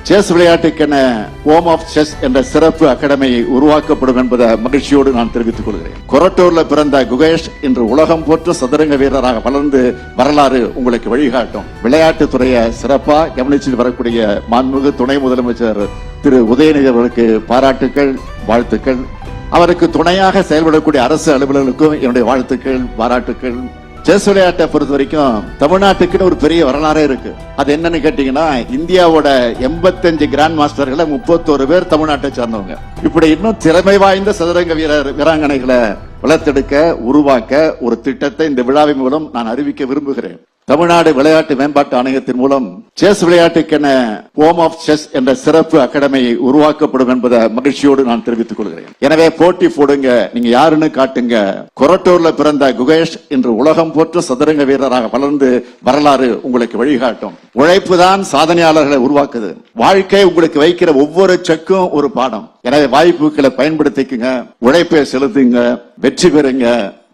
Chess விளையாட்டுக்கென home of chess என்ற சிறப்பு அகாடமியை உருவாக்கப்படும் என்பதை மகிழ்ச்சியோடு நான் தெரிவித்துக் கொள்கிறேன். கொரட்டூர்ல பிறந்த குகேஷ் இன்று உலகம் போற்ற சதுரங்க வீரராக வளர்ந்து வரலாறு உங்களுக்கு வழிகாட்டும். விளையாட்டுத் துறையை சிறப்பா கவனிச்சு வரக்கூடிய மாண்புமிகு துணை முதலமைச்சர் திரு உதயநிதி அவர்களுக்கு பாராட்டுக்கள், வாழ்த்துக்கள். அவருக்கு துணையாக செயல்படக்கூடிய அரசு அலுவலர்களுக்கும் என்னுடைய வாழ்த்துக்கள், பாராட்டுக்கள். செஸ் விளையாட்டை பொறுத்த வரைக்கும் தமிழ்நாட்டுக்குன்னு ஒரு பெரிய வரலாறே இருக்கு. அது என்னன்னு கேட்டீங்கன்னா, இந்தியாவோட 85 கிராண்ட் மாஸ்டர்களை 31 பேர் தமிழ்நாட்டை சார்ந்தவங்க. இப்படி இன்னும் திறமை வாய்ந்த சதுரங்க வீராங்கனைகளை வளர்த்தெடுக்க, உருவாக்க ஒரு திட்டத்தை இந்த விழாவின் மூலம் நான் அறிவிக்க விரும்புகிறேன். தமிழ்நாடு விளையாட்டு மேம்பாட்டு ஆணையத்தின் மூலம் செஸ் விளையாட்டுக்கென ஹோம் ஆஃப் செஸ் என்ற சிறப்பு அகாடமியை உருவாக்கப்படும் என்பதை மகிழ்ச்சியோடு நான் தெரிவித்துக் கொள்கிறேன். எனவே போட்டி போடுங்க, நீங்க யாருன்னு காட்டுங்க. கொரட்டூர்ல பிறந்த குகேஷ் இன்று உலகம் போற்ற சதுரங்க வீரராக வளர்ந்து வரலாறு உங்களுக்கு வழிகாட்டும். உழைப்பு தான் சாதனையாளர்களை உருவாக்குது. வாழ்க்கை உங்களுக்கு வைக்கிற ஒவ்வொரு செக்கும் ஒரு பாடம். எனவே வாய்ப்புகளை பயன்படுத்திக்குங்க, உழைப்பை செலுத்துங்க, வெற்றி பெறுங்க.